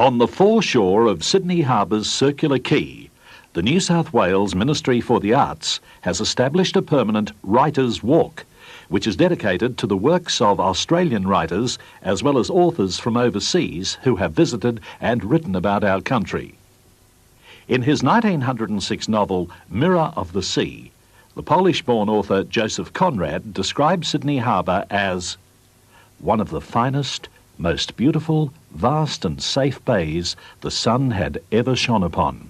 On the foreshore of Sydney Harbour's Circular Quay, the New South Wales Ministry for the Arts has established a permanent Writers' Walk, which is dedicated to the works of Australian writers as well as authors from overseas who have visited and written about our country. In his 1906 novel Mirror of the Sea, the Polish-born author Joseph Conrad described Sydney Harbour as one of the finest, most beautiful, vast and safe bays the sun had ever shone upon.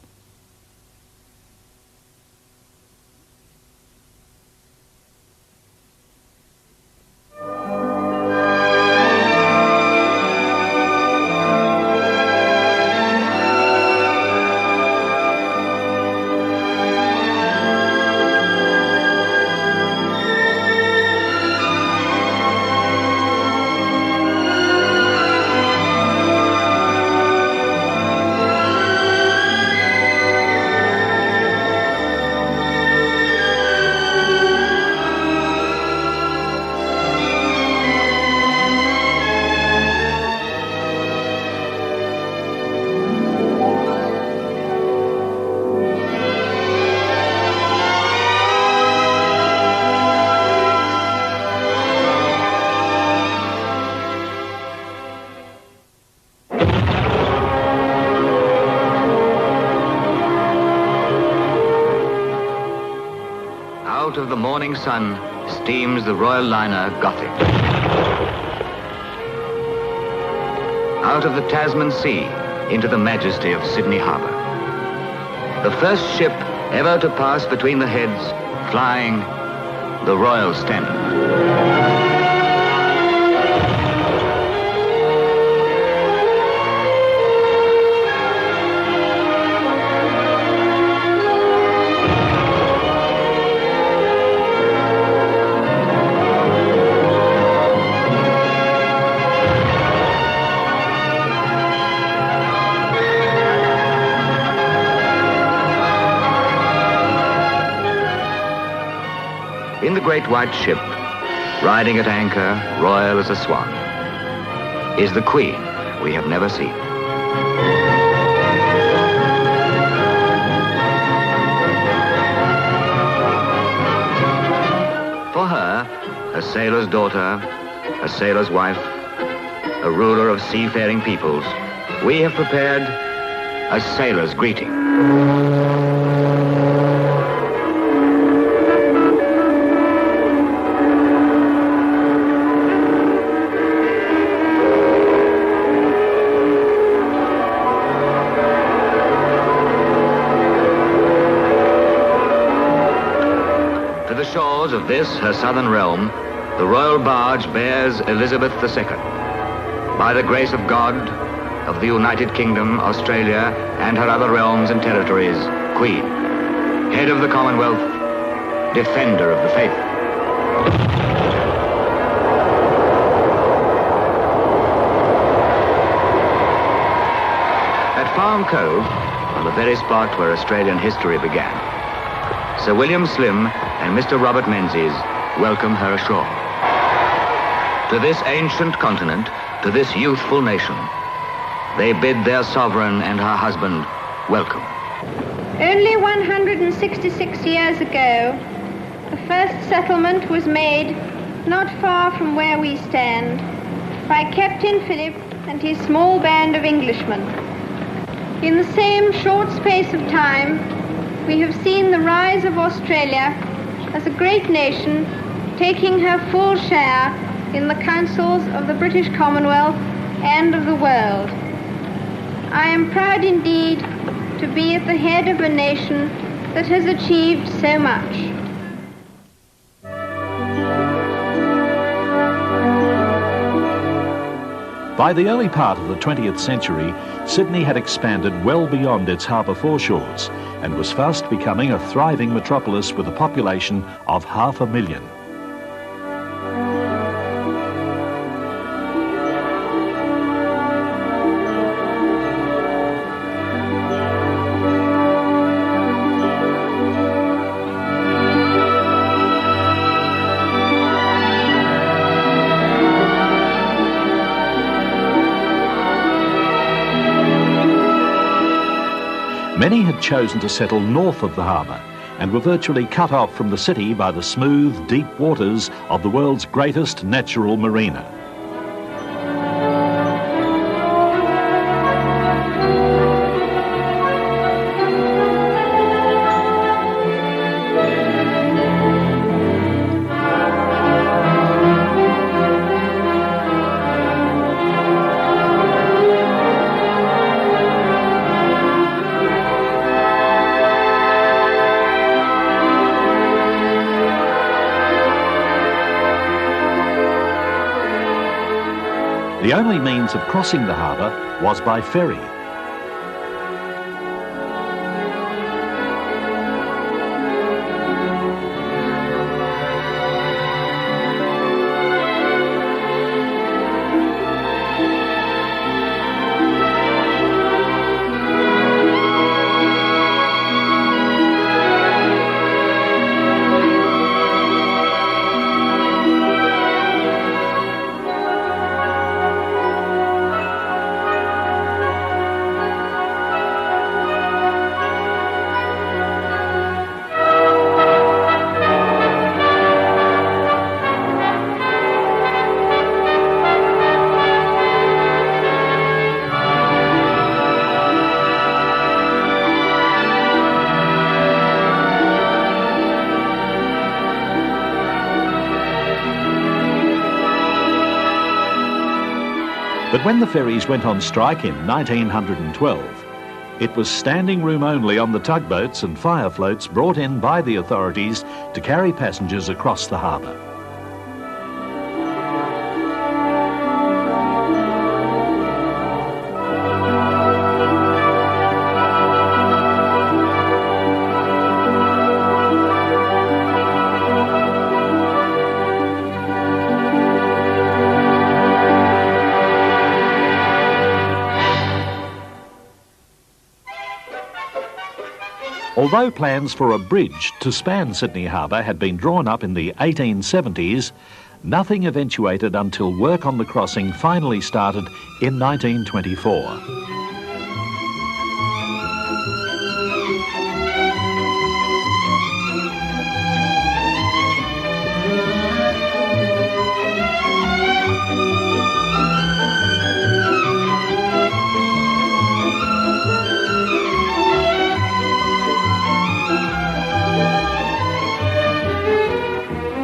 Out of the morning sun steams the royal liner Gothic. Out of the Tasman Sea into the majesty of Sydney Harbour. The first ship ever to pass between the heads, flying the Royal Standard. In the great white ship, riding at anchor, royal as a swan, is the Queen we have never seen. For her, a sailor's daughter, a sailor's wife, a ruler of seafaring peoples, we have prepared a sailor's greeting. To the shores of this, her southern realm, the royal barge bears Elizabeth II. By the grace of God, of the United Kingdom, Australia, and her other realms and territories, Queen, head of the Commonwealth, defender of the faith. At Farm Cove, on the very spot where Australian history began, Sir William Slim and Mr. Robert Menzies welcome her ashore. To this ancient continent, to this youthful nation, they bid their sovereign and her husband welcome. Only 166 years ago, the first settlement was made not far from where we stand by Captain Phillip and his small band of Englishmen. In the same short space of time, we have seen the rise of Australia as a great nation taking her full share in the councils of the British Commonwealth and of the world. I am proud indeed to be at the head of a nation that has achieved so much. By the early part of the 20th century, Sydney had expanded well beyond its harbour foreshores and was fast becoming a thriving metropolis with a population of 500,000. Many had chosen to settle north of the harbour and were virtually cut off from the city by the smooth, deep waters of the world's greatest natural marina. The only means of crossing the harbour was by ferry. But when the ferries went on strike in 1912, it was standing room only on the tugboats and fire floats brought in by the authorities to carry passengers across the harbour. Although plans for a bridge to span Sydney Harbour had been drawn up in the 1870s, nothing eventuated until work on the crossing finally started in 1924.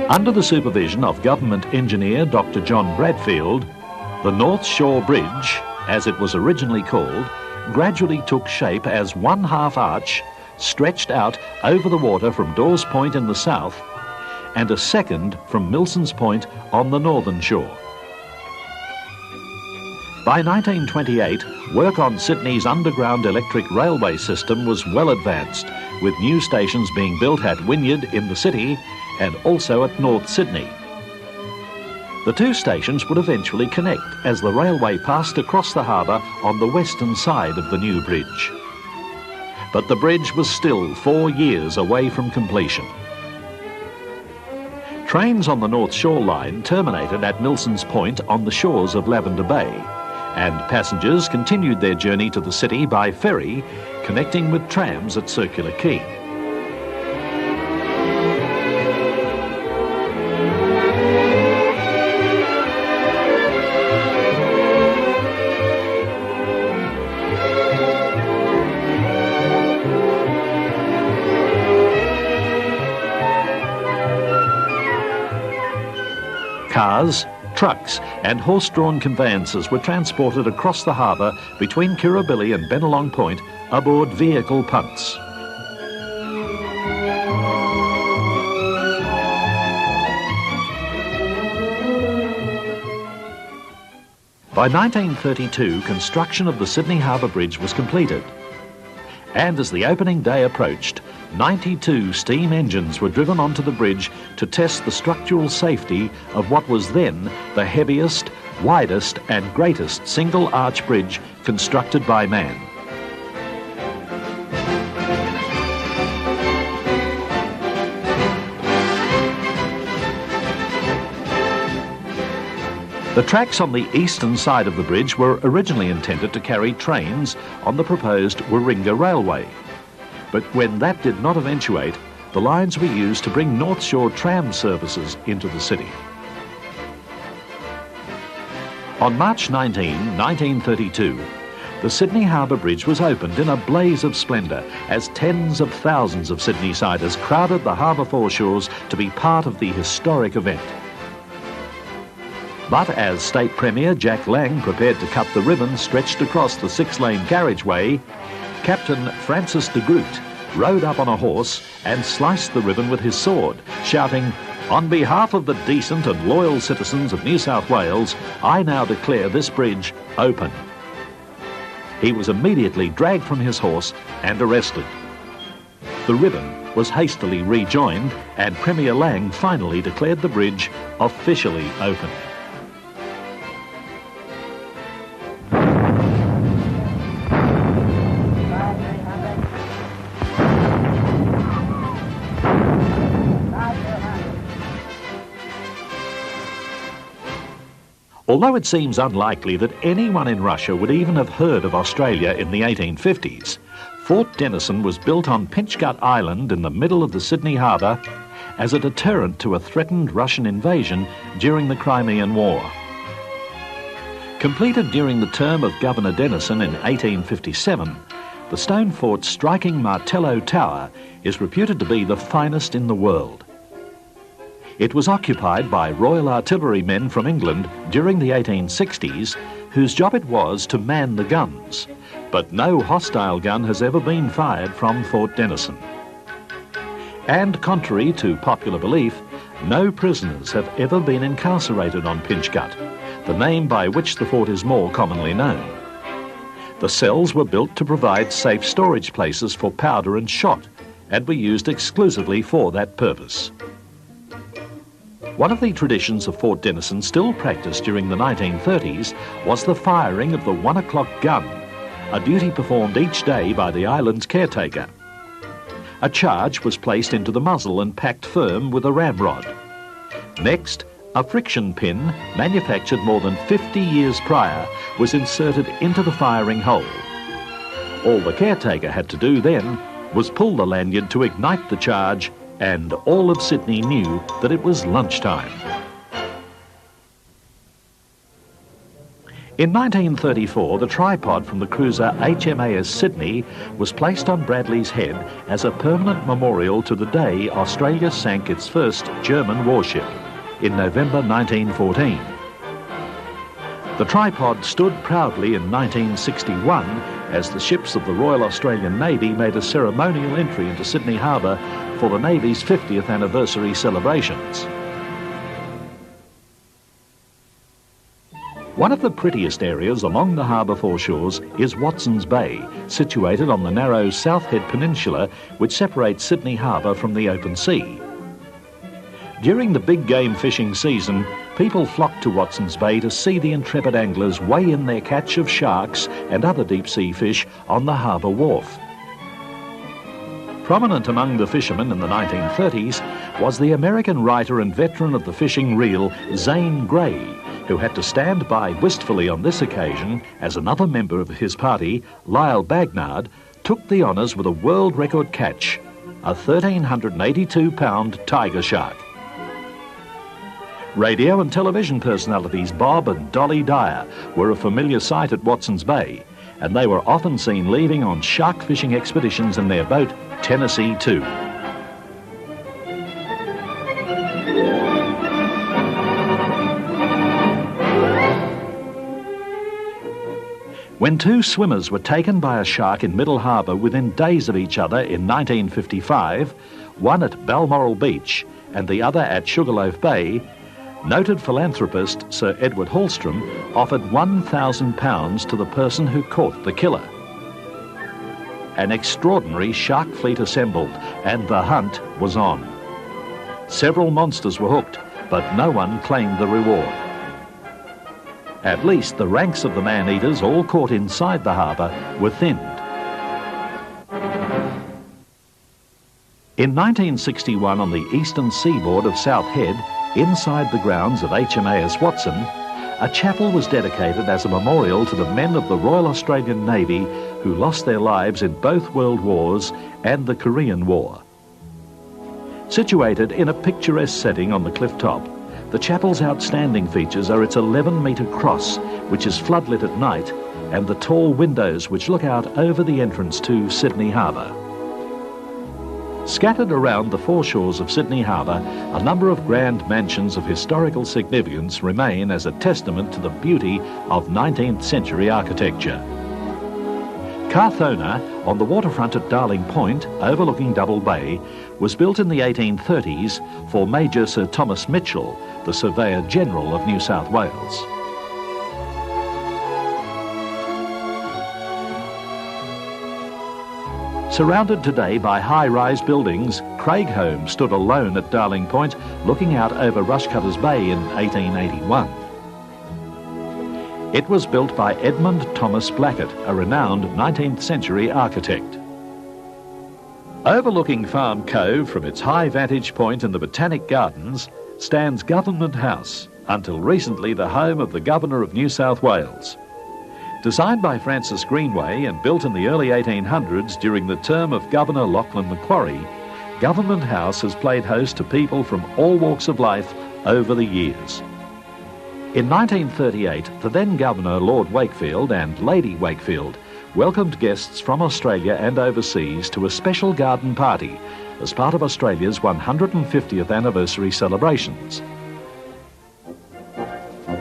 Under the supervision of government engineer Dr. John Bradfield, the North Shore Bridge, as it was originally called, gradually took shape as one half arch stretched out over the water from Dawes Point in the south and a second from Milson's Point on the northern shore. By 1928, work on Sydney's underground electric railway system was well advanced, with new stations being built at Wynyard in the city and also at North Sydney. The two stations would eventually connect as the railway passed across the harbour on the western side of the new bridge. But the bridge was still 4 years away from completion. Trains on the North Shore line terminated at Milson's Point on the shores of Lavender Bay, and passengers continued their journey to the city by ferry, connecting with trams at Circular Quay. Cars, trucks and horse-drawn conveyances were transported across the harbour between Kirribilli and Bennelong Point aboard vehicle punts. By 1932, construction of the Sydney Harbour Bridge was completed. And as the opening day approached, 92 steam engines were driven onto the bridge to test the structural safety of what was then the heaviest, widest and greatest single arch bridge constructed by man. The tracks on the eastern side of the bridge were originally intended to carry trains on the proposed Warringah Railway, But when that did not eventuate, the lines were used to bring North Shore tram services into the city. On March 19, 1932, the Sydney Harbour Bridge was opened in a blaze of splendour as tens of thousands of Sydney-siders crowded the harbour foreshores to be part of the historic event. But as State Premier Jack Lang prepared to cut the ribbon stretched across the 6-lane carriageway, Captain Francis de Groot rode up on a horse and sliced the ribbon with his sword, shouting, "On behalf of the decent and loyal citizens of New South Wales, I now declare this bridge open." He was immediately dragged from his horse and arrested. The ribbon was hastily rejoined and Premier Lang finally declared the bridge officially open. Although it seems unlikely that anyone in Russia would even have heard of Australia in the 1850s, Fort Denison was built on Pinchgut Island in the middle of the Sydney Harbour as a deterrent to a threatened Russian invasion during the Crimean War. Completed during the term of Governor Denison in 1857, the stone fort's striking Martello Tower is reputed to be the finest in the world. It was occupied by Royal Artillerymen from England during the 1860s, whose job it was to man the guns, but no hostile gun has ever been fired from Fort Denison. And contrary to popular belief, no prisoners have ever been incarcerated on Pinchgut, the name by which the fort is more commonly known. The cells were built to provide safe storage places for powder and shot, and were used exclusively for that purpose. One of the traditions of Fort Denison still practiced during the 1930s was the firing of the 1 o'clock gun, a duty performed each day by the island's caretaker. A charge was placed into the muzzle and packed firm with a ramrod. Next, a friction pin, manufactured more than 50 years prior, was inserted into the firing hole. All the caretaker had to do then was pull the lanyard to ignite the charge, and all of Sydney knew that it was lunchtime. In 1934, the tripod from the cruiser HMAS Sydney was placed on Bradley's Head as a permanent memorial to the day Australia sank its first German warship in November 1914. The tripod stood proudly in 1961 as the ships of the Royal Australian Navy made a ceremonial entry into Sydney Harbour for the Navy's 50th anniversary celebrations. One of the prettiest areas along the harbour foreshores is Watson's Bay, situated on the narrow South Head Peninsula which separates Sydney Harbour from the open sea. During the big game fishing season, people flock to Watson's Bay to see the intrepid anglers weigh in their catch of sharks and other deep-sea fish on the harbour wharf. Prominent among the fishermen in the 1930s was the American writer and veteran of the fishing reel, Zane Grey, who had to stand by wistfully on this occasion as another member of his party, Lyle Bagnard, took the honours with a world record catch, a 1,382-pound tiger shark. Radio and television personalities Bob and Dolly Dyer were a familiar sight at Watson's Bay, and they were often seen leaving on shark fishing expeditions in their boat, Tennessee 2. When two swimmers were taken by a shark in Middle Harbour within days of each other in 1955, one at Balmoral Beach and the other at Sugarloaf Bay, noted philanthropist Sir Edward Hallstrom offered £1,000 to the person who caught the killer. An extraordinary shark fleet assembled and the hunt was on. Several monsters were hooked, but no one claimed the reward. At least the ranks of the man-eaters, all caught inside the harbour, were thinned. In 1961, on the eastern seaboard of South Head, inside the grounds of HMAS Watson, a chapel was dedicated as a memorial to the men of the Royal Australian Navy who lost their lives in both World Wars and the Korean War. Situated in a picturesque setting on the cliff top, the chapel's outstanding features are its 11-metre cross, which is floodlit at night, and the tall windows which look out over the entrance to Sydney Harbour. Scattered around the foreshores of Sydney Harbour, a number of grand mansions of historical significance remain as a testament to the beauty of 19th century architecture. Carthona, on the waterfront at Darling Point, overlooking Double Bay, was built in the 1830s for Major Sir Thomas Mitchell, the Surveyor General of New South Wales. Surrounded today by high-rise buildings, Craigholme stood alone at Darling Point, looking out over Rushcutters Bay in 1881. It was built by Edmund Thomas Blackett, a renowned 19th century architect. Overlooking Farm Cove from its high vantage point in the Botanic Gardens stands Government House, until recently the home of the Governor of New South Wales. Designed by Francis Greenway and built in the early 1800s during the term of Governor Lachlan Macquarie, Government House has played host to people from all walks of life over the years. In 1938, the then Governor Lord Wakefield and Lady Wakefield welcomed guests from Australia and overseas to a special garden party as part of Australia's 150th anniversary celebrations.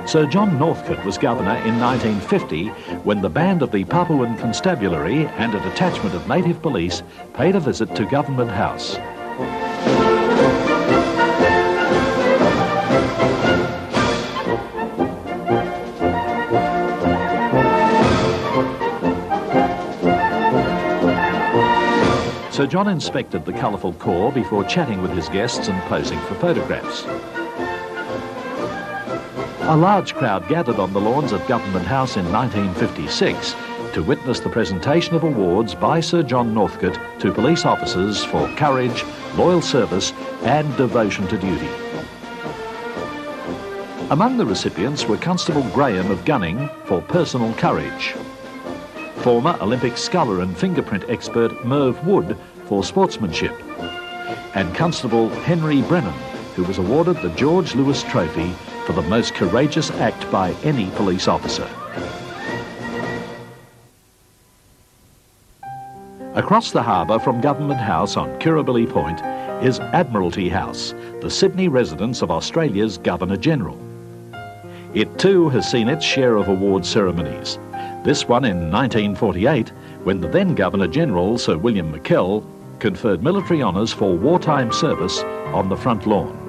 Sir John Northcote was Governor in 1950 when the band of the Papuan Constabulary and a detachment of native police paid a visit to Government House. Sir John inspected the colourful core before chatting with his guests and posing for photographs. A large crowd gathered on the lawns of Government House in 1956 to witness the presentation of awards by Sir John Northcote to police officers for courage, loyal service and devotion to duty. Among the recipients were Constable Graham of Gunning for personal courage, former Olympic sculler and fingerprint expert Merv Wood for sportsmanship, and Constable Henry Brennan, who was awarded the George Lewis Trophy for the most courageous act by any police officer. Across the harbour from Government House on Kirribilli Point is Admiralty House, the Sydney residence of Australia's Governor-General. It too has seen its share of award ceremonies. This one in 1948, when the then Governor-General, Sir William McKell, conferred military honours for wartime service on the front lawn.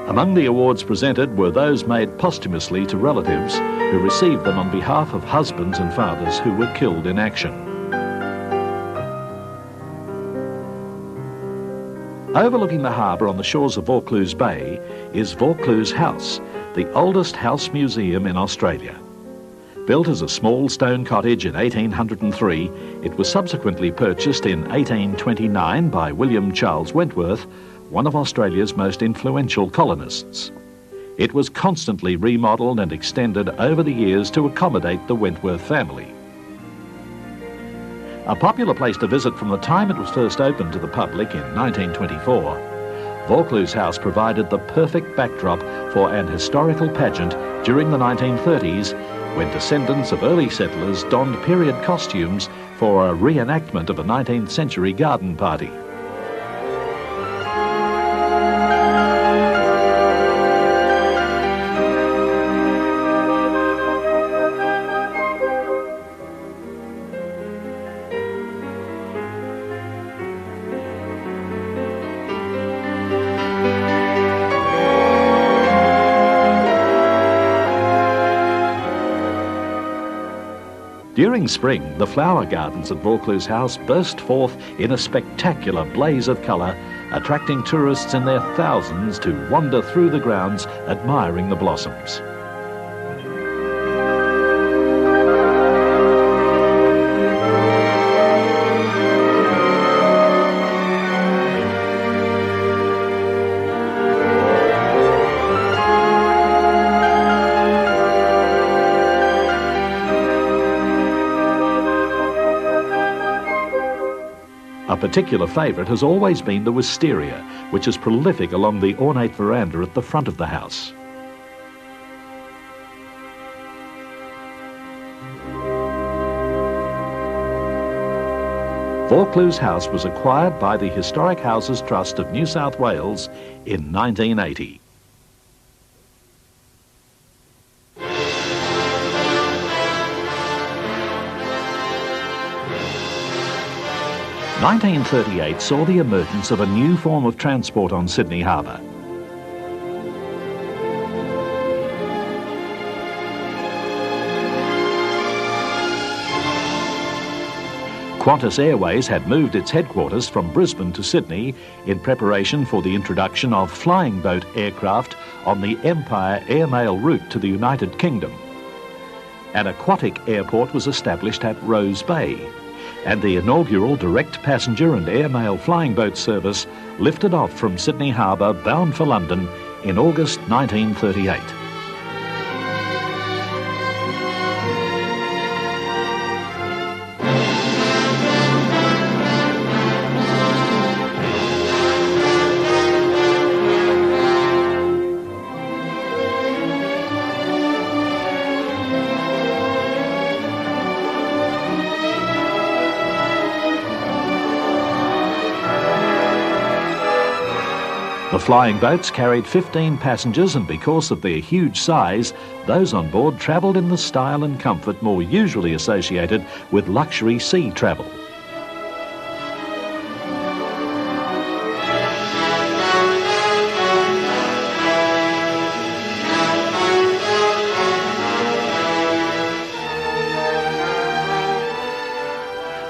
Among the awards presented were those made posthumously to relatives who received them on behalf of husbands and fathers who were killed in action. Overlooking the harbour on the shores of Vaucluse Bay is Vaucluse House, the oldest house museum in Australia. Built as a small stone cottage in 1803, it was subsequently purchased in 1829 by William Charles Wentworth, one of Australia's most influential colonists. It was constantly remodelled and extended over the years to accommodate the Wentworth family. A popular place to visit from the time it was first opened to the public in 1924, Vaucluse House provided the perfect backdrop for an historical pageant during the 1930s when descendants of early settlers donned period costumes for a reenactment of a 19th century garden party. During spring, the flower gardens at Vaucluse House burst forth in a spectacular blaze of colour, attracting tourists in their thousands to wander through the grounds admiring the blossoms. particular favourite has always been the wisteria, which is prolific along the ornate veranda at the front of the house. Vaucluse House was acquired by the Historic Houses Trust of New South Wales in 1980. (1938) saw the emergence of a new form of transport on Sydney Harbour. Qantas Airways had moved its headquarters from Brisbane to Sydney in preparation for the introduction of flying boat aircraft on the Empire airmail route to the United Kingdom. An aquatic airport was established at Rose Bay, and the inaugural direct passenger and airmail flying boat service lifted off from Sydney Harbour bound for London in August 1938. The flying boats carried 15 passengers, and because of their huge size, those on board travelled in the style and comfort more usually associated with luxury sea travel.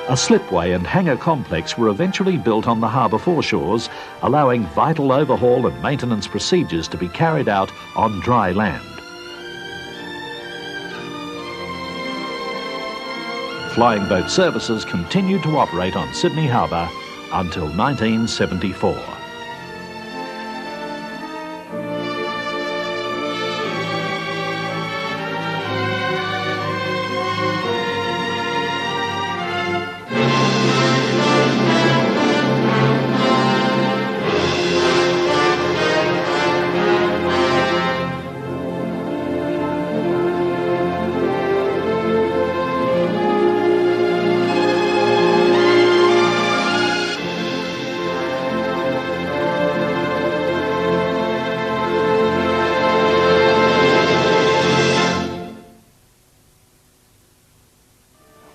A slipway and hangar complex were eventually built on the harbour foreshores, allowing vital overhaul and maintenance procedures to be carried out on dry land. Flying boat services continued to operate on Sydney Harbour until 1974.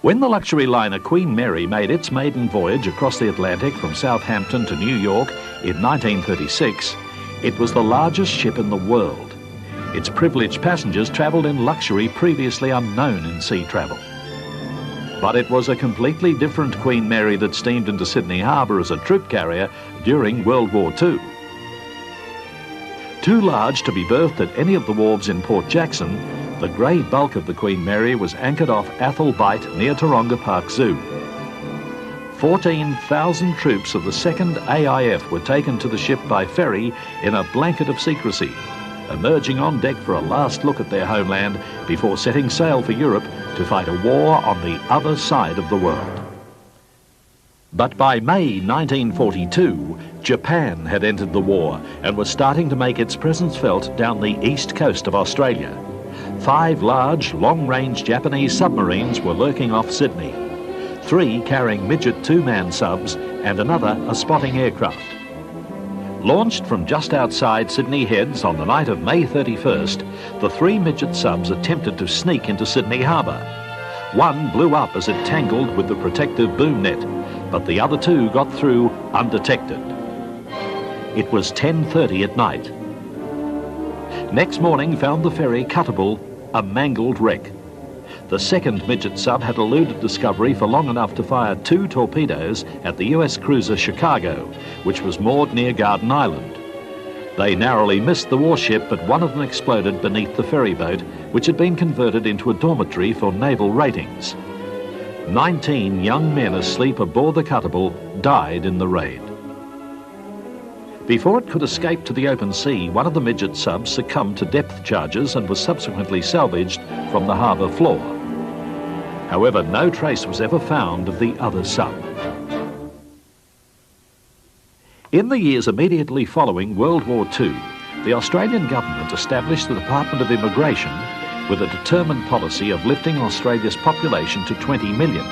When the luxury liner Queen Mary made its maiden voyage across the Atlantic from Southampton to New York in 1936, it was the largest ship in the world. Its privileged passengers travelled in luxury previously unknown in sea travel. But it was a completely different Queen Mary that steamed into Sydney Harbour as a troop carrier during World War II. Too large to be berthed at any of the wharves in Port Jackson, the grey bulk of the Queen Mary was anchored off Athol Bight near Taronga Park Zoo. 14,000 troops of the 2nd AIF were taken to the ship by ferry in a blanket of secrecy, emerging on deck for a last look at their homeland before setting sail for Europe to fight a war on the other side of the world. But by May 1942, Japan had entered the war and was starting to make its presence felt down the east coast of Australia. 5 large, long-range Japanese submarines were lurking off Sydney, 3 carrying midget 2-man subs and another a spotting aircraft. Launched from just outside Sydney Heads on the night of May 31st, the 3 midget subs attempted to sneak into Sydney Harbour. One blew up as it tangled with the protective boom net, but the other 2 got through undetected. It was 10:30 at night. Next morning found the ferry Cuttable a mangled wreck. The 2nd midget sub had eluded discovery for long enough to fire 2 torpedoes at the US cruiser Chicago, which was moored near Garden Island. They narrowly missed the warship, but one of them exploded beneath the ferry boat, which had been converted into a dormitory for naval ratings. 19 young men asleep aboard the Cuttable died in the raid. Before it could escape to the open sea, one of the midget subs succumbed to depth charges and was subsequently salvaged from the harbour floor. However, no trace was ever found of the other sub. In the years immediately following World War II, the Australian government established the Department of Immigration with a determined policy of lifting Australia's population to 20 million.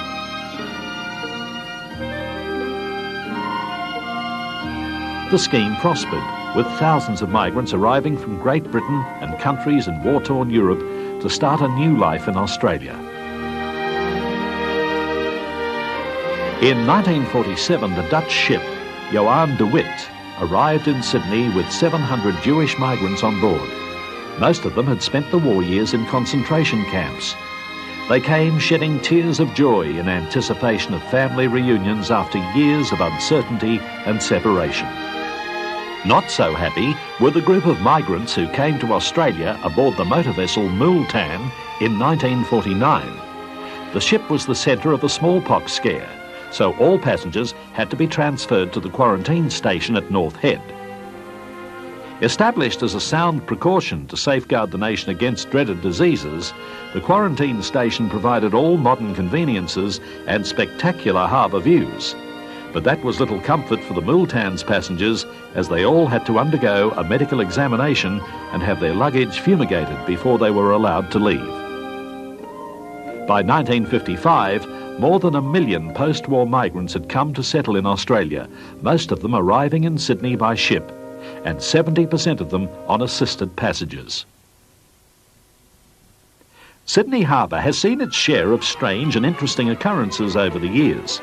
The scheme prospered, with thousands of migrants arriving from Great Britain and countries in war-torn Europe to start a new life in Australia. In 1947, the Dutch ship Johan de Witt arrived in Sydney with 700 Jewish migrants on board. Most of them had spent the war years in concentration camps. They came shedding tears of joy in anticipation of family reunions after years of uncertainty and separation. Not so happy were the group of migrants who came to Australia aboard the motor vessel Multan in 1949. The ship was the centre of a smallpox scare, so all passengers had to be transferred to the quarantine station at North Head. Established as a sound precaution to safeguard the nation against dreaded diseases, the quarantine station provided all modern conveniences and spectacular harbour views. But that was little comfort for the Multan's passengers, as they all had to undergo a medical examination and have their luggage fumigated before they were allowed to leave. By 1955, more than 1 million post-war migrants had come to settle in Australia, most of them arriving in Sydney by ship, and 70% of them on assisted passages. Sydney Harbour has seen its share of strange and interesting occurrences over the years.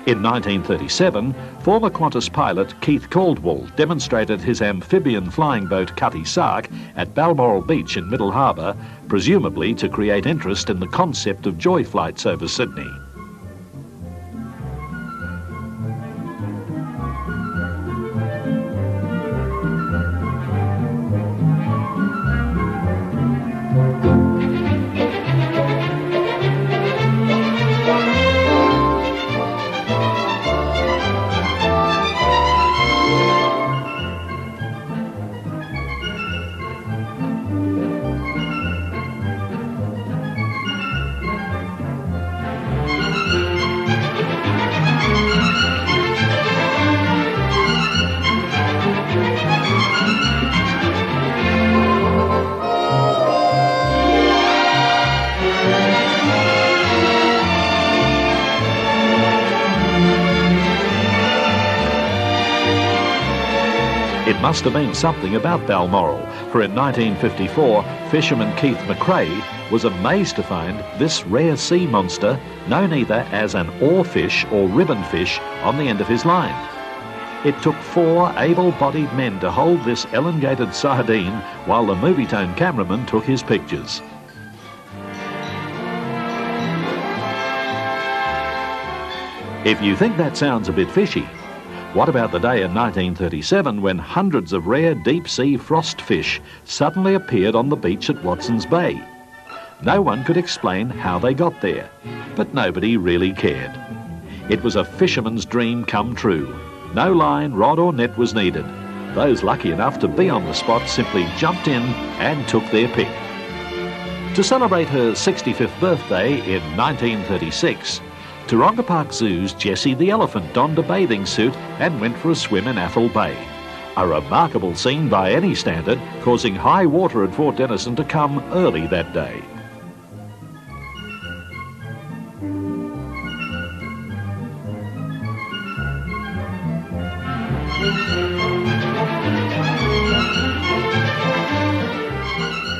In 1937, former Qantas pilot Keith Caldwell demonstrated his amphibian flying boat Cutty Sark at Balmoral Beach in Middle Harbour, presumably to create interest in the concept of joy flights over Sydney. It must have been something about Balmoral, for in 1954, fisherman Keith McRae was amazed to find this rare sea monster, known either as an oarfish or ribbon fish, on the end of his line. It took 4 able-bodied men to hold this elongated sardine while the movie-tone cameraman took his pictures. If you think that sounds a bit fishy, what about the day in 1937 when hundreds of rare deep-sea frost fish suddenly appeared on the beach at Watson's Bay? No one could explain how they got there, but nobody really cared. It was a fisherman's dream come true. No line, rod or net was needed. Those lucky enough to be on the spot simply jumped in and took their pick. To celebrate her 65th birthday in 1936, Taronga Park Zoo's Jessie the elephant donned a bathing suit and went for a swim in Athol Bay. A remarkable scene by any standard, causing high water at Fort Denison to come early that day.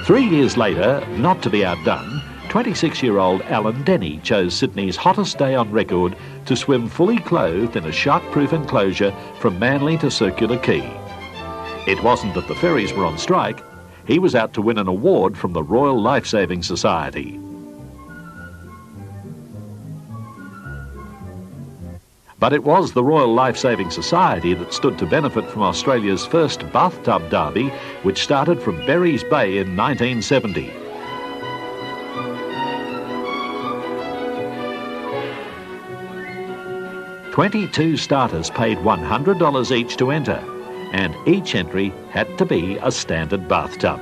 Three years later, not to be outdone, 26-year-old Alan Denny chose Sydney's hottest day on record to swim fully clothed in a shark-proof enclosure from Manly to Circular Quay. It wasn't that the ferries were on strike. He was out to win an award from the Royal Lifesaving Society. But it was the Royal Lifesaving Society that stood to benefit from Australia's first bathtub derby, which started from Berries Bay in 1970. "22 starters paid $100 each to enter, and each entry had to be a standard bathtub.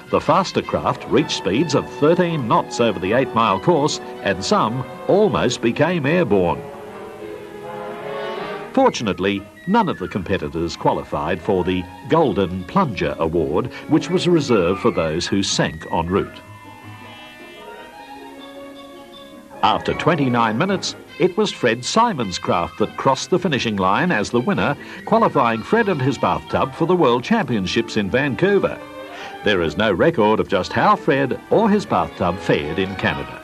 The faster craft reached speeds of 13 knots over the 8-mile course, and some almost became airborne. Fortunately, none of the competitors qualified for the Golden Plunger Award, which was reserved for those who sank en route. After 29 minutes, it was Fred Simon's craft that crossed the finishing line as the winner, qualifying Fred and his bathtub for the World Championships in Vancouver. There is no record of just how Fred or his bathtub fared in Canada.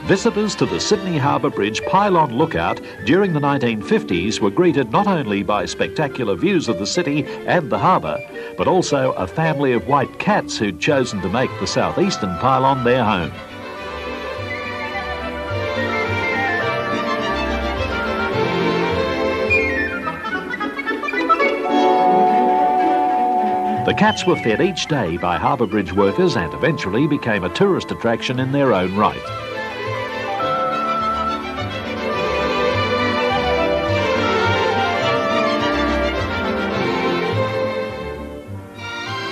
Visitors to the Sydney Harbour Bridge pylon lookout during the 1950s were greeted not only by spectacular views of the city and the harbour, but also a family of white cats who'd chosen to make the southeastern pylon their home. The cats were fed each day by Harbour Bridge workers and eventually became a tourist attraction in their own right.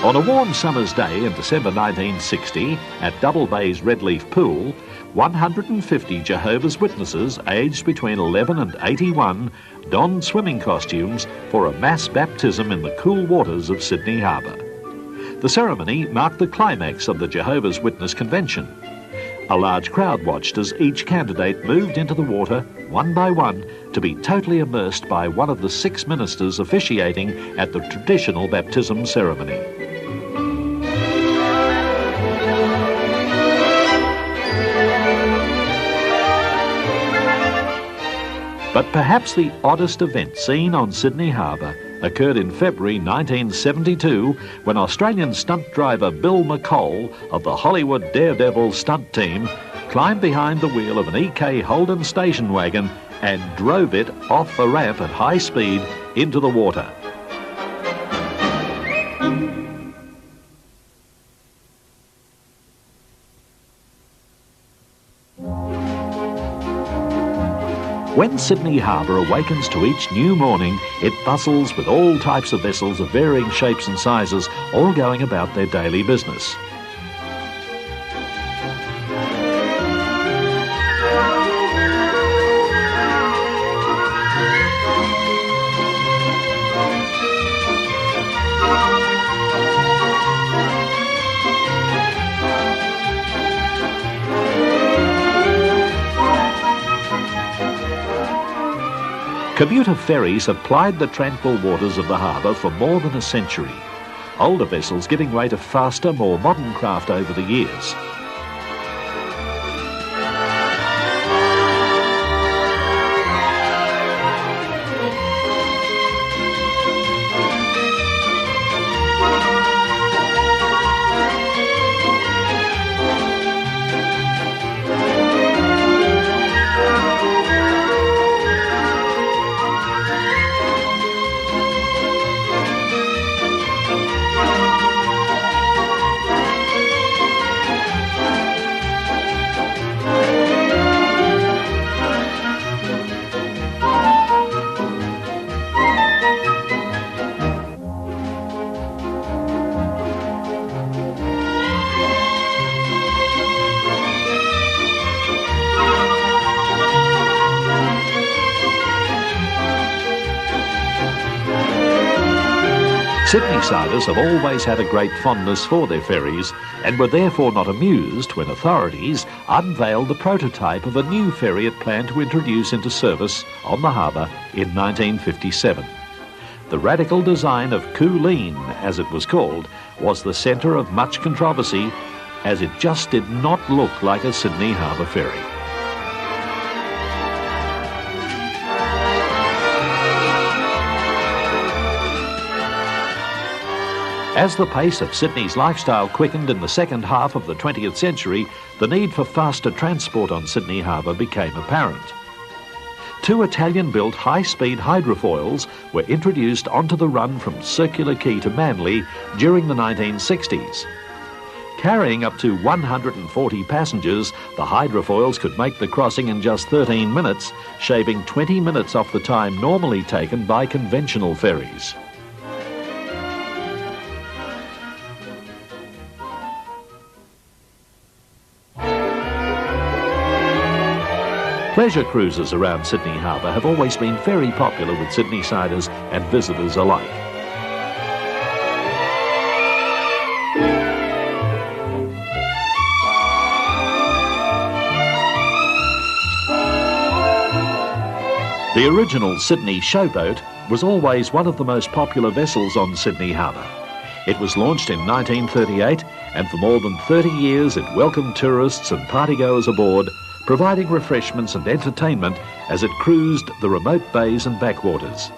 On a warm summer's day in December 1960, at Double Bay's Redleaf Pool, 150 Jehovah's Witnesses aged between 11 and 81 donned swimming costumes for a mass baptism in the cool waters of Sydney Harbour. The ceremony marked the climax of the Jehovah's Witness Convention. A large crowd watched as each candidate moved into the water, one by one, to be totally immersed by one of the 6 ministers officiating at the traditional baptism ceremony. But perhaps the oddest event seen on Sydney Harbour occurred in February 1972 when Australian stunt driver Bill McColl of the Hollywood Daredevil stunt team climbed behind the wheel of an EK Holden station wagon and drove it off a ramp at high speed into the water. When Sydney Harbour awakens to each new morning, it bustles with all types of vessels of varying shapes and sizes, all going about their daily business. Commuter ferries have plied the tranquil waters of the harbour for more than a century, older vessels giving way to faster, more modern craft over the years. Sydney-siders have always had a great fondness for their ferries and were therefore not amused when authorities unveiled the prototype of a new ferry it planned to introduce into service on the harbour in 1957. The radical design of Cooleen, as it was called, was the centre of much controversy, as it just did not look like a Sydney Harbour ferry. As the pace of Sydney's lifestyle quickened in the second half of the 20th century, the need for faster transport on Sydney Harbour became apparent. 2 Italian-built high-speed hydrofoils were introduced onto the run from Circular Quay to Manly during the 1960s. Carrying up to 140 passengers, the hydrofoils could make the crossing in just 13 minutes, shaving 20 minutes off the time normally taken by conventional ferries. Pleasure cruises around Sydney Harbour have always been very popular with Sydneysiders and visitors alike. The original Sydney showboat was always one of the most popular vessels on Sydney Harbour. It was launched in 1938 and for more than 30 years it welcomed tourists and partygoers aboard, providing refreshments and entertainment as it cruised the remote bays and backwaters.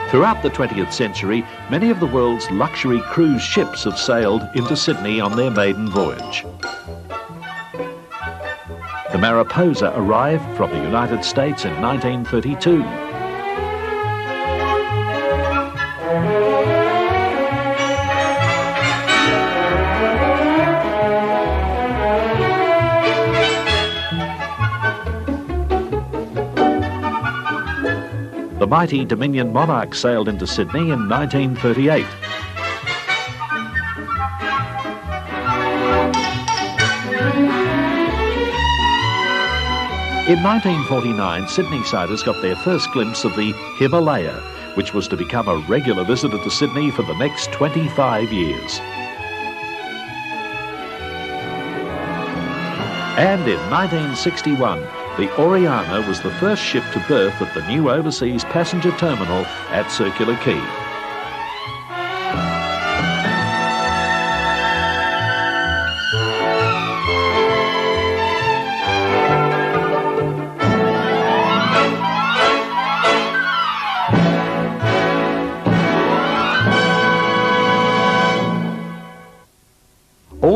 Throughout the 20th century, many of the world's luxury cruise ships have sailed into Sydney on their maiden voyage. The Mariposa arrived from the United States in 1932. The mighty Dominion Monarch sailed into Sydney in 1938. In 1949, Sydneysiders got their first glimpse of the Himalaya, which was to become a regular visitor to Sydney for the next 25 years. And in 1961, the Oriana was the first ship to berth at the new overseas passenger terminal at Circular Quay.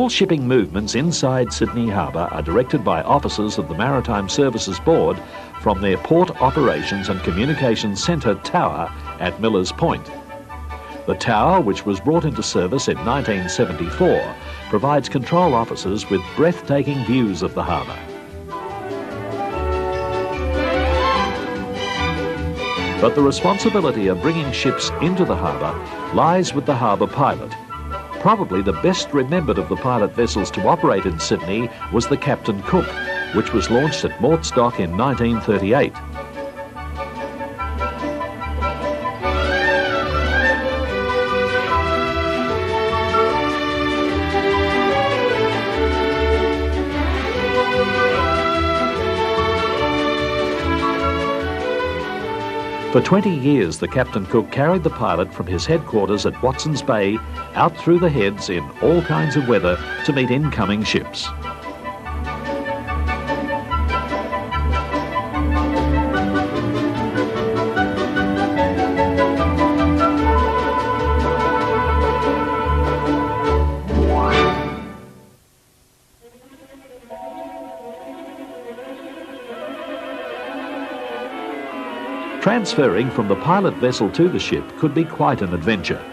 All shipping movements inside Sydney Harbour are directed by officers of the Maritime Services Board from their Port Operations and Communications Centre tower at Millers Point. The tower, which was brought into service in 1974, provides control officers with breathtaking views of the harbour. But the responsibility of bringing ships into the harbour lies with the harbour pilot. Probably the best remembered of the pilot vessels to operate in Sydney was the Captain Cook, which was launched at Mort's Dock in 1938. For 20 years, the Captain Cook carried the pilot from his headquarters at Watson's Bay out through the heads in all kinds of weather to meet incoming ships. Transferring from the pilot vessel to the ship could be quite an adventure.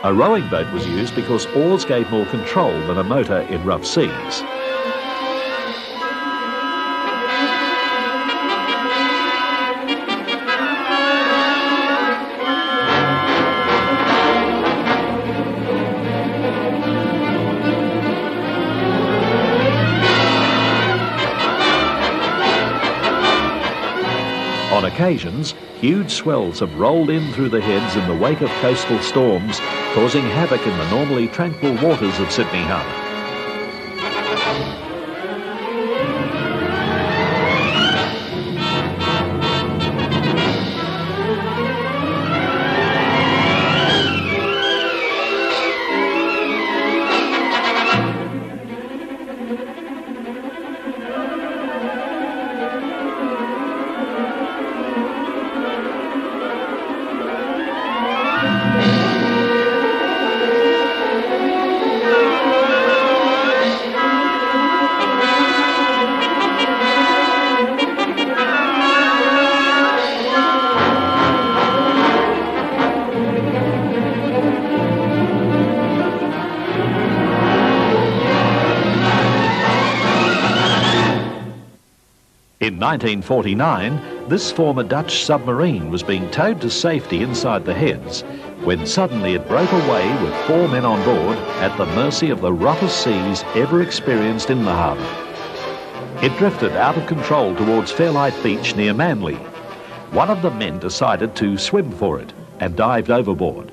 A rowing boat was used because oars gave more control than a motor in rough seas. On occasions, huge swells have rolled in through the heads in the wake of coastal storms, causing havoc in the normally tranquil waters of Sydney Harbour. In 1949, this former Dutch submarine was being towed to safety inside the Heads when suddenly it broke away with 4 men on board at the mercy of the roughest seas ever experienced in the harbour. It drifted out of control towards Fairlight Beach near Manly. One of the men decided to swim for it and dived overboard.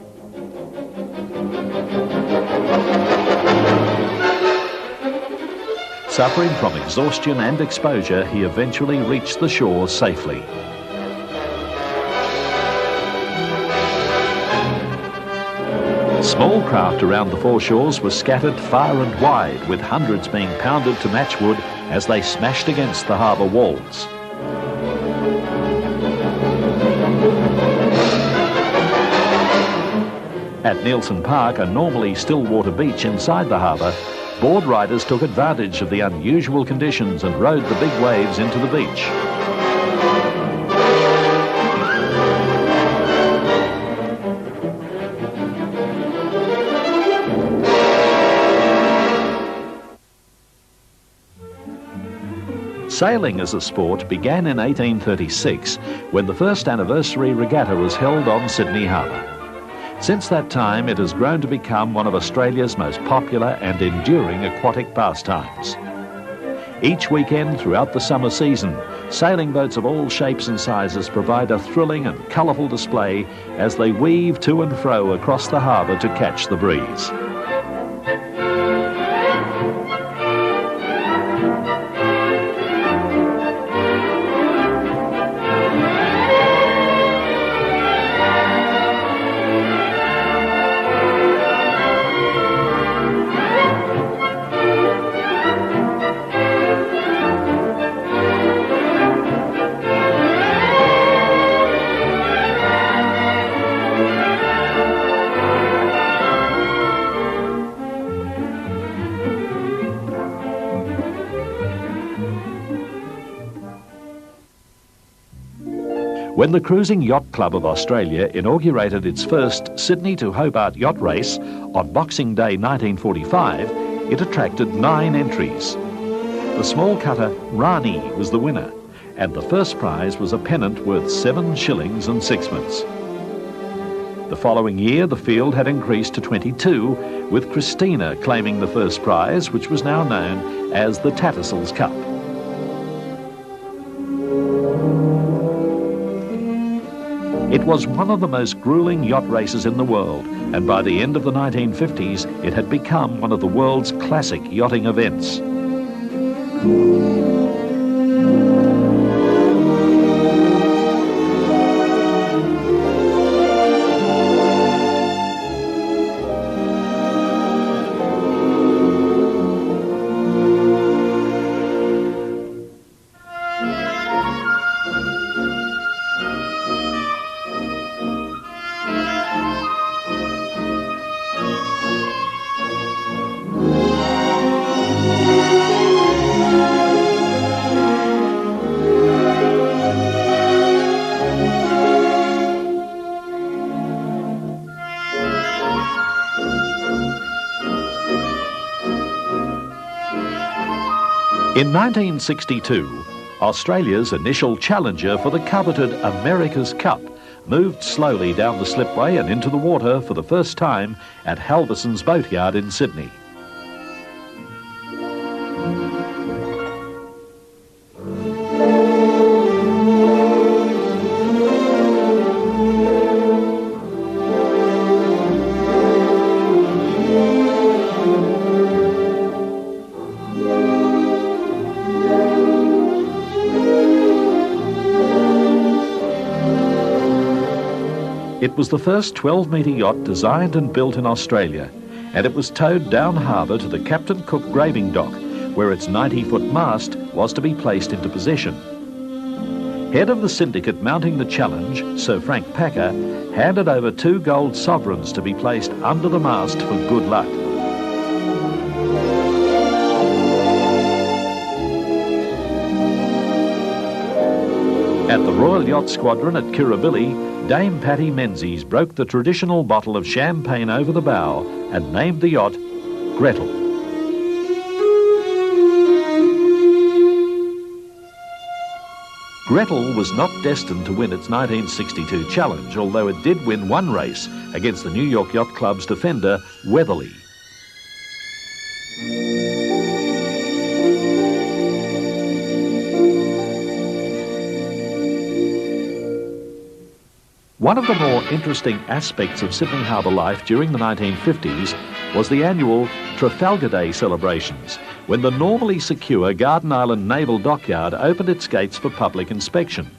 Suffering from exhaustion and exposure, he eventually reached the shore safely. Small craft around the foreshores were scattered far and wide, with hundreds being pounded to matchwood as they smashed against the harbour walls. At Neilson Park, a normally still water beach inside the harbour, board riders took advantage of the unusual conditions and rode the big waves into the beach. Sailing as a sport began in 1836 when the first anniversary regatta was held on Sydney Harbour. Since that time, it has grown to become one of Australia's most popular and enduring aquatic pastimes. Each weekend throughout the summer season, sailing boats of all shapes and sizes provide a thrilling and colourful display as they weave to and fro across the harbour to catch the breeze. When the Cruising Yacht Club of Australia inaugurated its first Sydney to Hobart yacht race on Boxing Day 1945, it attracted 9 entries. The small cutter Rani was the winner, and the first prize was a pennant worth 7 shillings and 6pence. The following year, the field had increased to 22, with Christina claiming the first prize, which was now known as the Tattersalls Cup. It was one of the most gruelling yacht races in the world, and by the end of the 1950s, it had become one of the world's classic yachting events. In 1962, Australia's initial challenger for the coveted America's Cup moved slowly down the slipway and into the water for the first time at Halverson's Boatyard in Sydney. It was the first 12-metre yacht designed and built in Australia, and it was towed down harbour to the Captain Cook graving dock, where its 90-foot mast was to be placed into position. Head of the syndicate mounting the challenge, Sir Frank Packer, handed over 2 gold sovereigns to be placed under the mast for good luck. At the Royal Yacht Squadron at Kirribilli, Dame Patty Menzies broke the traditional bottle of champagne over the bow and named the yacht Gretel. Gretel was not destined to win its 1962 challenge, although it did win one race against the New York Yacht Club's defender, Weatherly. One of the more interesting aspects of Sydney Harbour life during the 1950s was the annual Trafalgar Day celebrations, when the normally secure Garden Island Naval Dockyard opened its gates for public inspection.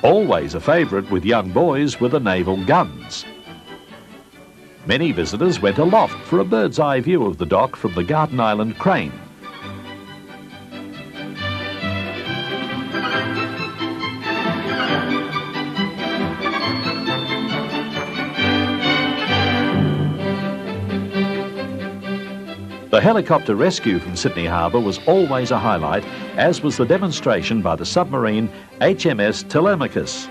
Always a favourite with young boys were the naval guns. Many visitors went aloft for a bird's eye view of the dock from the Garden Island crane. The helicopter rescue from Sydney Harbour was always a highlight, as was the demonstration by the submarine HMS Telemachus.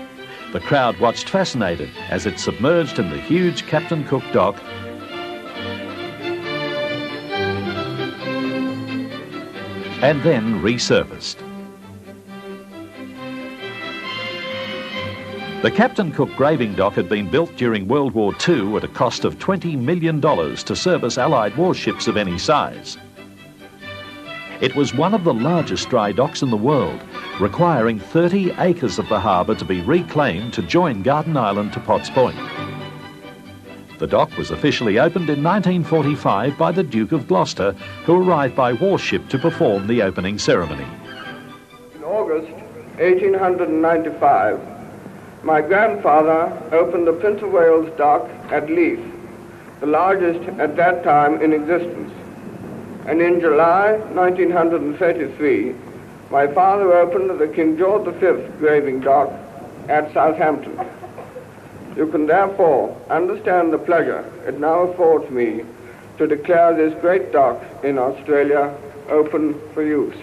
The crowd watched fascinated as it submerged in the huge Captain Cook dock and then resurfaced. The Captain Cook graving dock had been built during World War II at a cost of $20 million to service Allied warships of any size. It was one of the largest dry docks in the world, requiring 30 acres of the harbour to be reclaimed to join Garden Island to Potts Point. The dock was officially opened in 1945 by the Duke of Gloucester, who arrived by warship to perform the opening ceremony. In August 1895, my grandfather opened the Prince of Wales dock at Leith, the largest at that time in existence. And in July 1933, my father opened the King George V graving dock at Southampton. You can therefore understand the pleasure it now affords me to declare this great dock in Australia open for use.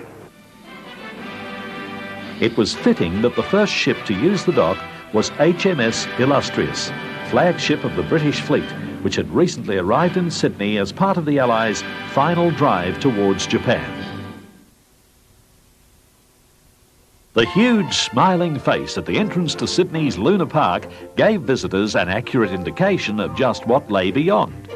It was fitting that the first ship to use the dock was HMS Illustrious, flagship of the British fleet, which had recently arrived in Sydney as part of the Allies' final drive towards Japan. The huge smiling face at the entrance to Sydney's Luna Park gave visitors an accurate indication of just what lay beyond.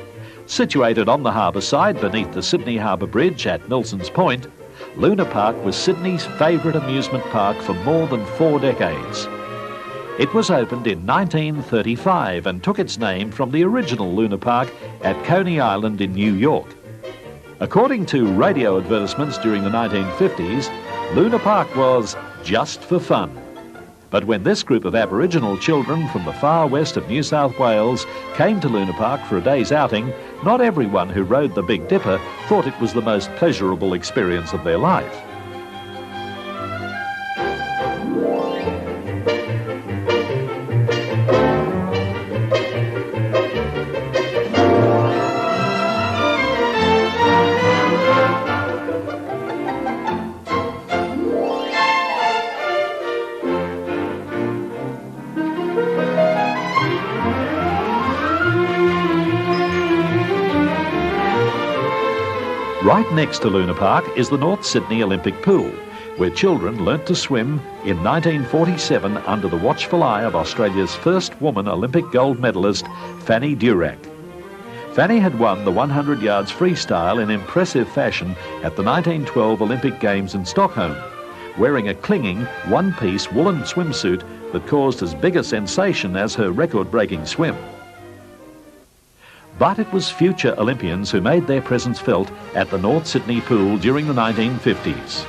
Situated on the harbour side beneath the Sydney Harbour Bridge at Milson's Point, Luna Park was Sydney's favourite amusement park for more than 4 decades. It was opened in 1935 and took its name from the original Luna Park at Coney Island in New York. According to radio advertisements during the 1950s, Luna Park was just for fun. But when this group of Aboriginal children from the far west of New South Wales came to Luna Park for a day's outing, not everyone who rode the Big Dipper thought it was the most pleasurable experience of their life. Right next to Luna Park is the North Sydney Olympic Pool, where children learnt to swim in 1947 under the watchful eye of Australia's first woman Olympic gold medalist, Fanny Durack. Fanny had won the 100 yards freestyle in impressive fashion at the 1912 Olympic Games in Stockholm, wearing a clinging one-piece woolen swimsuit that caused as big a sensation as her record-breaking swim. But it was future Olympians who made their presence felt at the North Sydney Pool during the 1950s.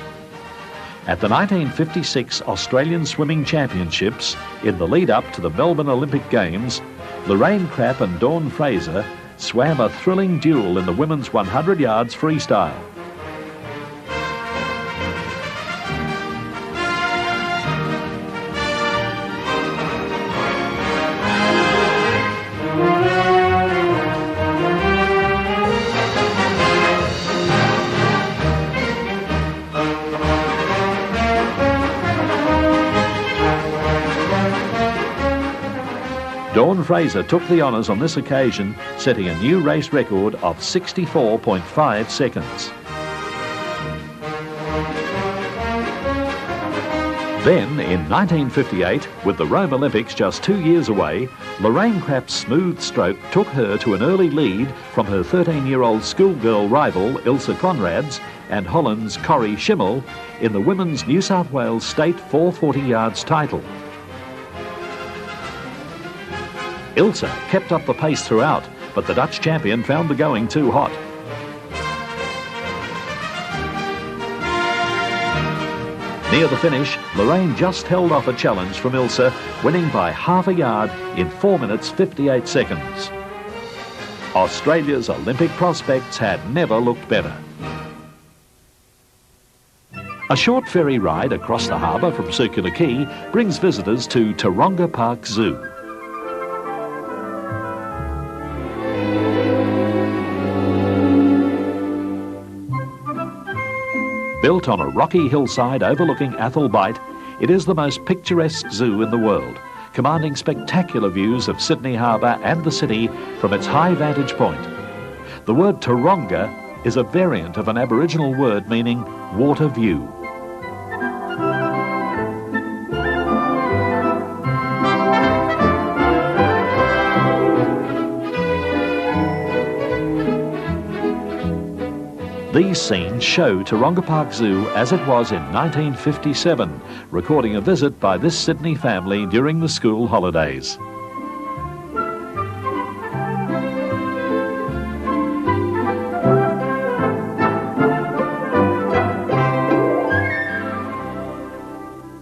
At the 1956 Australian Swimming Championships, in the lead-up to the Melbourne Olympic Games, Lorraine Crapp and Dawn Fraser swam a thrilling duel in the women's 100 yards freestyle. Dawn Fraser took the honours on this occasion, setting a new race record of 64.5 seconds. Then, in 1958, with the Rome Olympics just 2 years away, Lorraine Krapp's smooth stroke took her to an early lead from her 13-year-old schoolgirl rival Ilse Conrads and Holland's Corrie Schimmel in the women's New South Wales State 440 yards title. Ilse kept up the pace throughout, but the Dutch champion found the going too hot. Near the finish, Lorraine just held off a challenge from Ilse, winning by half a yard in 4 minutes 58 seconds. Australia's Olympic prospects had never looked better. A short ferry ride across the harbour from Circular Quay brings visitors to Taronga Park Zoo. Built on a rocky hillside overlooking Athol Bight, it is the most picturesque zoo in the world, commanding spectacular views of Sydney Harbour and the city from its high vantage point. The word Taronga is a variant of an Aboriginal word meaning water view. These scenes show Taronga Park Zoo as it was in 1957, recording a visit by this Sydney family during the school holidays.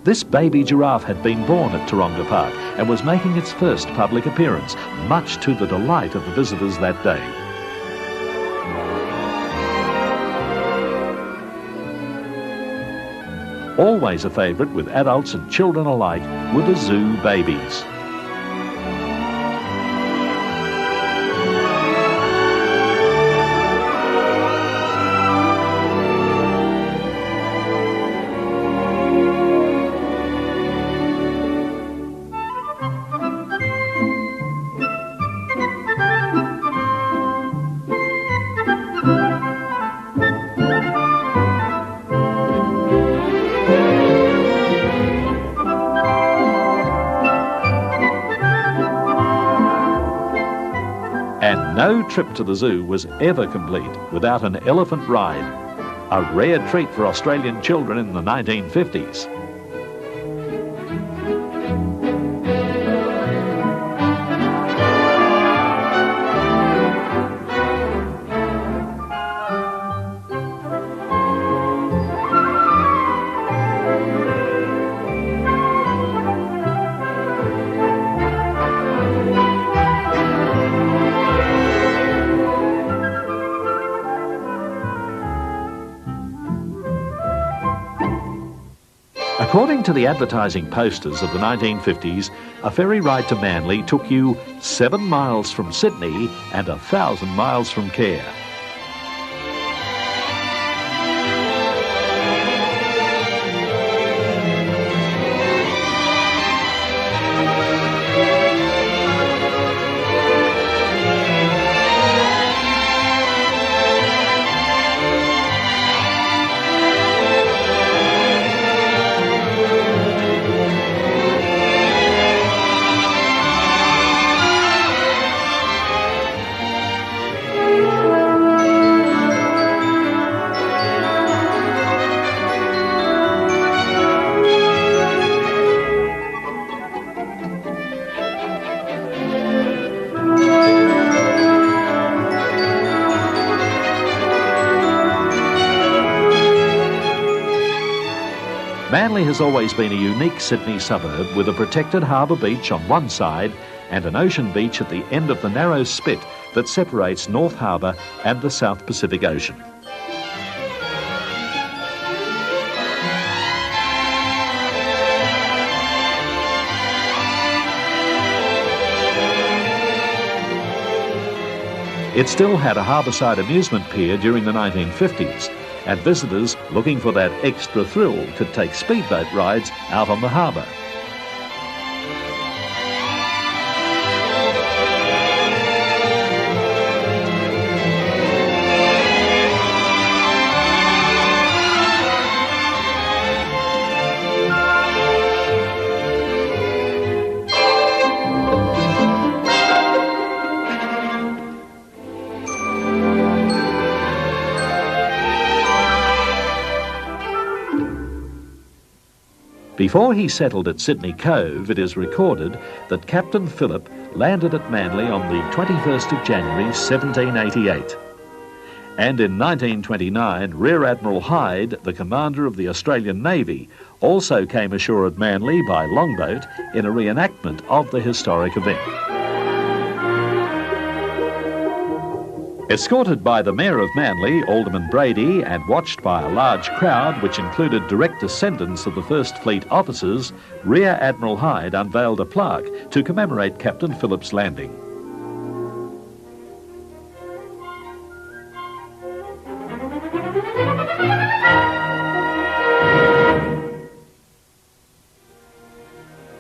This baby giraffe had been born at Taronga Park and was making its first public appearance, much to the delight of the visitors that day. Always a favourite with adults and children alike were the zoo babies. And no trip to the zoo was ever complete without an elephant ride, a rare treat for Australian children in the 1950s. According to the advertising posters of the 1950s, a ferry ride to Manly took you 7 miles from Sydney and 1,000 miles from Cairns. Manly has always been a unique Sydney suburb with a protected harbour beach on one side and an ocean beach at the end of the narrow spit that separates North Harbour and the South Pacific Ocean. It still had a harbourside amusement pier during the 1950s, and visitors looking for that extra thrill could take speedboat rides out on the harbour. Before he settled at Sydney Cove, it is recorded that Captain Phillip landed at Manly on the 21st of January 1788. And in 1929, Rear Admiral Hyde, the commander of the Australian Navy, also came ashore at Manly by longboat in a reenactment of the historic event. Escorted by the Mayor of Manly, Alderman Brady, and watched by a large crowd which included direct descendants of the First Fleet officers, Rear Admiral Hyde unveiled a plaque to commemorate Captain Phillip's landing.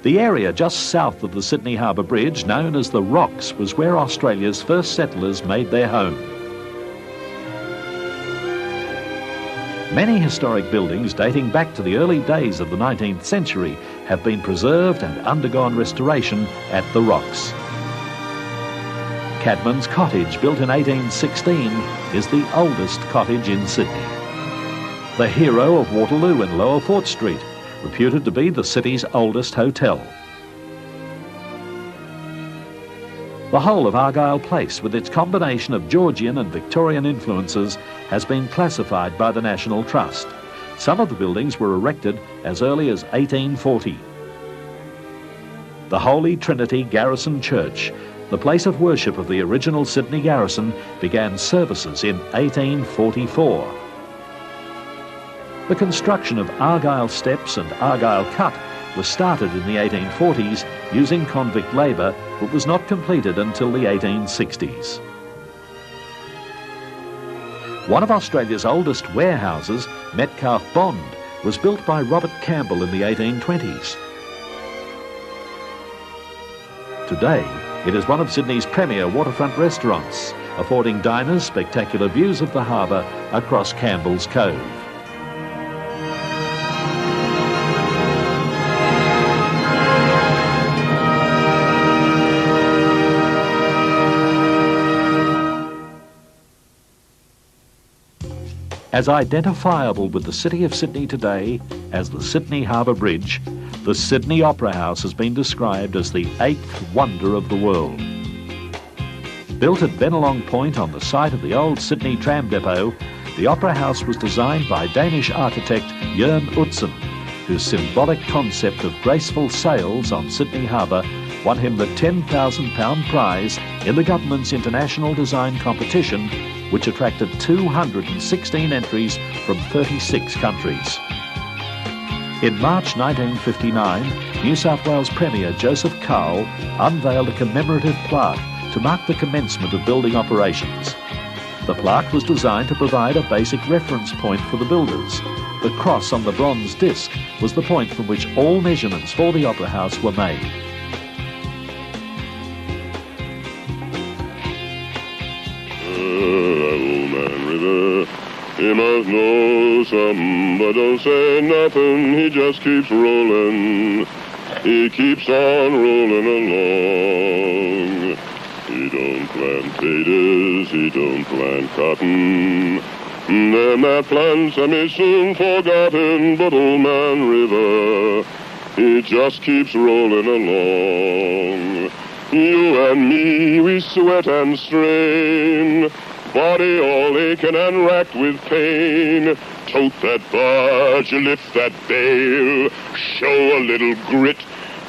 The area just south of the Sydney Harbour Bridge, known as the Rocks, was where Australia's first settlers made their home. Many historic buildings dating back to the early days of the 19th century have been preserved and undergone restoration at the Rocks. Cadman's Cottage, built in 1816, is the oldest cottage in Sydney. The hero of Waterloo in Lower Fort Street, reputed to be the city's oldest hotel. The whole of Argyle Place, with its combination of Georgian and Victorian influences, has been classified by the National Trust. Some of the buildings were erected as early as 1840. The Holy Trinity Garrison Church, the place of worship of the original Sydney garrison, began services in 1844. The construction of Argyle Steps and Argyle Cut was started in the 1840s using convict labour, but was not completed until the 1860s. One of Australia's oldest warehouses, Metcalfe Bond, was built by Robert Campbell in the 1820s. Today, it is one of Sydney's premier waterfront restaurants, affording diners spectacular views of the harbour across Campbell's Cove. As identifiable with the City of Sydney today as the Sydney Harbour Bridge, the Sydney Opera House has been described as the eighth wonder of the world. Built at Bennelong Point on the site of the old Sydney tram depot, the Opera House was designed by Danish architect Jørn Utzon, whose symbolic concept of graceful sails on Sydney Harbour won him the £10,000 prize in the government's international design competition, which attracted 216 entries from 36 countries. In March 1959, New South Wales Premier Joseph Cowell unveiled a commemorative plaque to mark the commencement of building operations. The plaque was designed to provide a basic reference point for the builders. The cross on the bronze disc was the point from which all measurements for the Opera House were made. He must know something, but don't say nothing. He just keeps rolling. He keeps on rolling along. He don't plant potatoes, he don't plant cotton. Them that plants them is soon forgotten, but Old Man River, he just keeps rolling along. You and me, we sweat and strain, body all aching and racked with pain. Tote that barge, lift that bale, show a little grit,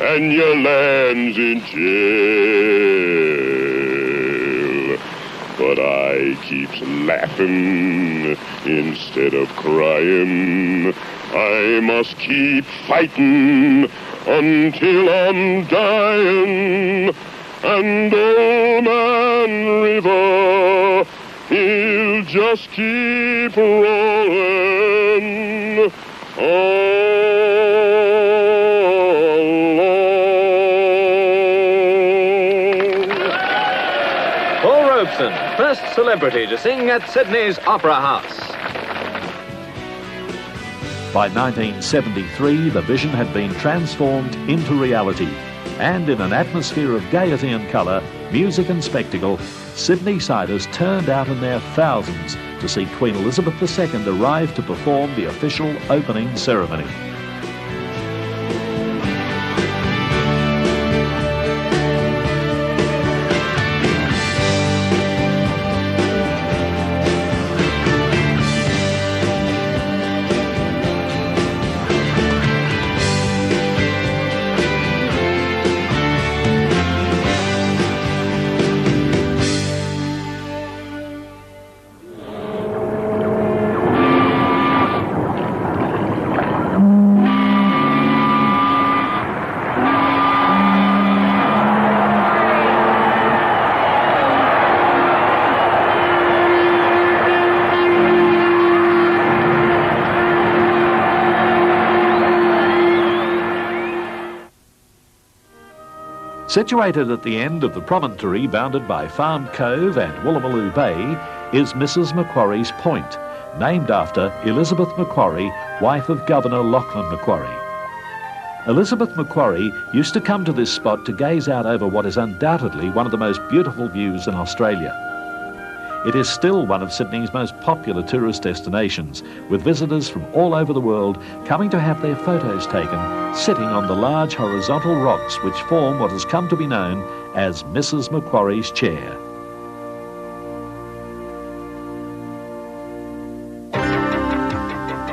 and your land's in jail. But I keeps laughing instead of crying. I must keep fighting until I'm dying. And Old Man River, he'll just keep rolling along. Paul Robeson, first celebrity to sing at Sydney's Opera House. By 1973, the vision had been transformed into reality, and in an atmosphere of gaiety and colour, music and spectacle, Sydney-siders turned out in their thousands to see Queen Elizabeth II arrive to perform the official opening ceremony. Situated at the end of the promontory bounded by Farm Cove and Woolloomooloo Bay is Mrs. Macquarie's Point, named after Elizabeth Macquarie, wife of Governor Lachlan Macquarie. Elizabeth Macquarie used to come to this spot to gaze out over what is undoubtedly one of the most beautiful views in Australia. It is still one of Sydney's most popular tourist destinations, with visitors from all over the world coming to have their photos taken sitting on the large horizontal rocks which form what has come to be known as Mrs. Macquarie's Chair.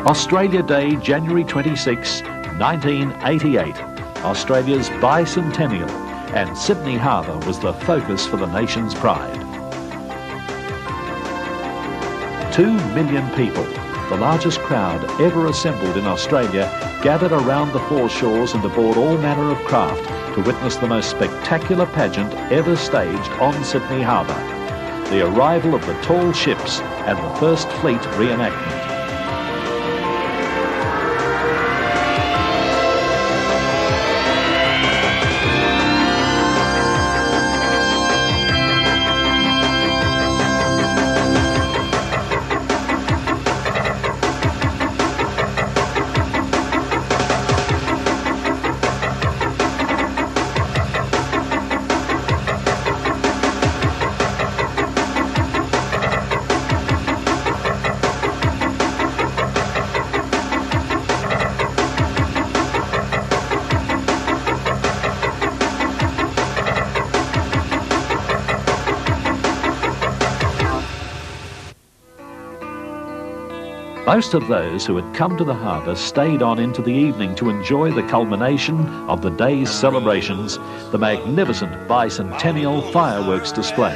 Australia Day, January 26, 1988, Australia's bicentennial, and Sydney Harbour was the focus for the nation's pride. 2 million people, the largest crowd ever assembled in Australia, gathered around the foreshores and aboard all manner of craft to witness the most spectacular pageant ever staged on Sydney Harbour, the arrival of the tall ships and the First Fleet reenactment. Most of those who had come to the harbour stayed on into the evening to enjoy the culmination of the day's celebrations, the magnificent bicentennial fireworks display.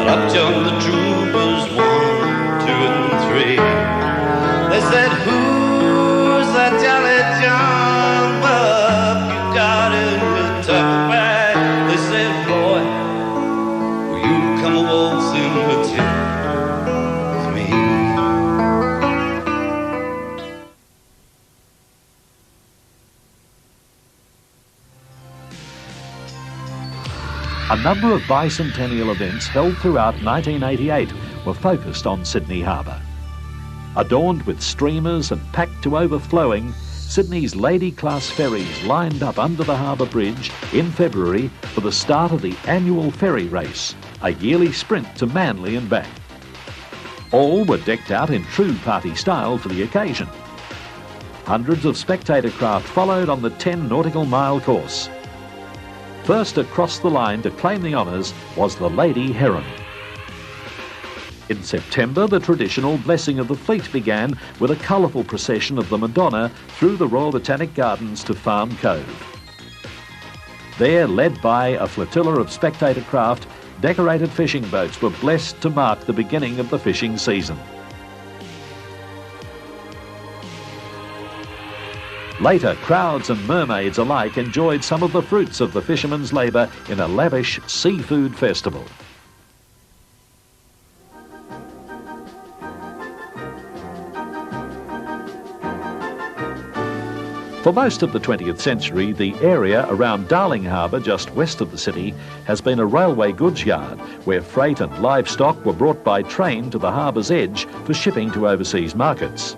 Up jumped the troopers, 1, 2, and 3. They said, "Who's that jolly John Bob you got in your tuck bag?" They said, "Boy, will you come a waltzing with me?" A number of bicentennial events held throughout 1988 were focused on Sydney Harbour. Adorned with streamers and packed to overflowing, Sydney's Lady-class ferries lined up under the Harbour Bridge in February for the start of the annual ferry race, a yearly sprint to Manly and back. All were decked out in true party style for the occasion. Hundreds of spectator craft followed on the 10 nautical mile course. First across the line to claim the honours was the Lady Heron. In September, the traditional blessing of the fleet began with a colourful procession of the Madonna through the Royal Botanic Gardens to Farm Cove. There, led by a flotilla of spectator craft, decorated fishing boats were blessed to mark the beginning of the fishing season. Later, crowds and mermaids alike enjoyed some of the fruits of the fishermen's labour in a lavish seafood festival. For most of the 20th century, the area around Darling Harbour, just west of the city, has been a railway goods yard where freight and livestock were brought by train to the harbour's edge for shipping to overseas markets.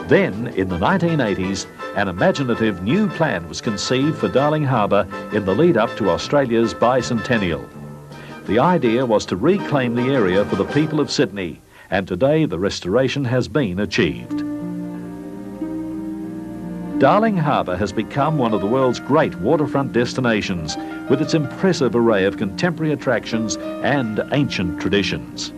Then, in the 1980s, an imaginative new plan was conceived for Darling Harbour in the lead-up to Australia's bicentennial. The idea was to reclaim the area for the people of Sydney, and today the restoration has been achieved. Darling Harbour has become one of the world's great waterfront destinations, with its impressive array of contemporary attractions and ancient traditions.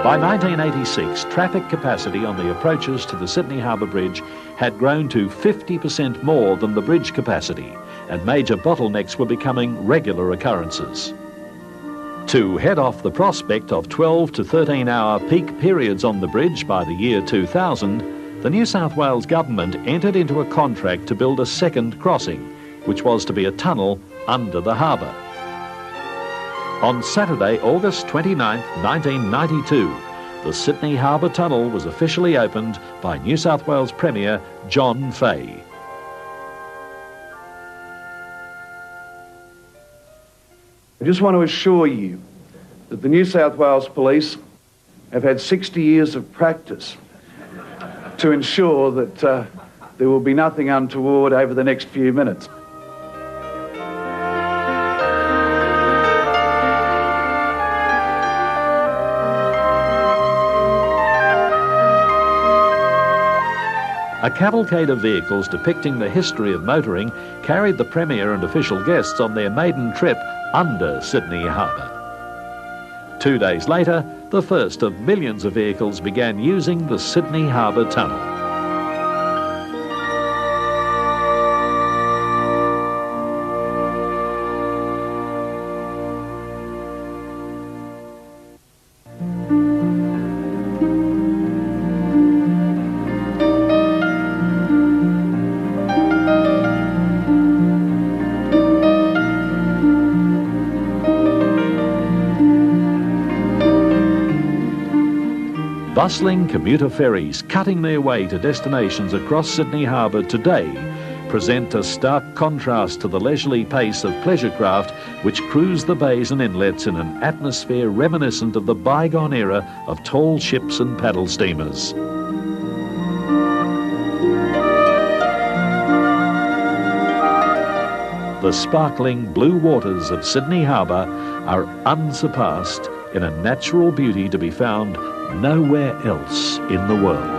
By 1986, traffic capacity on the approaches to the Sydney Harbour Bridge had grown to 50% more than the bridge capacity, and major bottlenecks were becoming regular occurrences. To head off the prospect of 12 to 13-hour peak periods on the bridge by the year 2000, the New South Wales government entered into a contract to build a second crossing, which was to be a tunnel under the harbour. On Saturday, August 29, 1992, the Sydney Harbour Tunnel was officially opened by New South Wales Premier John Fahey. I just want to assure you that the New South Wales Police have had 60 years of practice to ensure that there will be nothing untoward over the next few minutes. A cavalcade of vehicles depicting the history of motoring carried the Premier and official guests on their maiden trip under Sydney Harbour. 2 days later, the first of millions of vehicles began using the Sydney Harbour Tunnel. Bustling commuter ferries cutting their way to destinations across Sydney Harbour today present a stark contrast to the leisurely pace of pleasure craft which cruise the bays and inlets in an atmosphere reminiscent of the bygone era of tall ships and paddle steamers. The sparkling blue waters of Sydney Harbour are unsurpassed in a natural beauty to be found nowhere else in the world.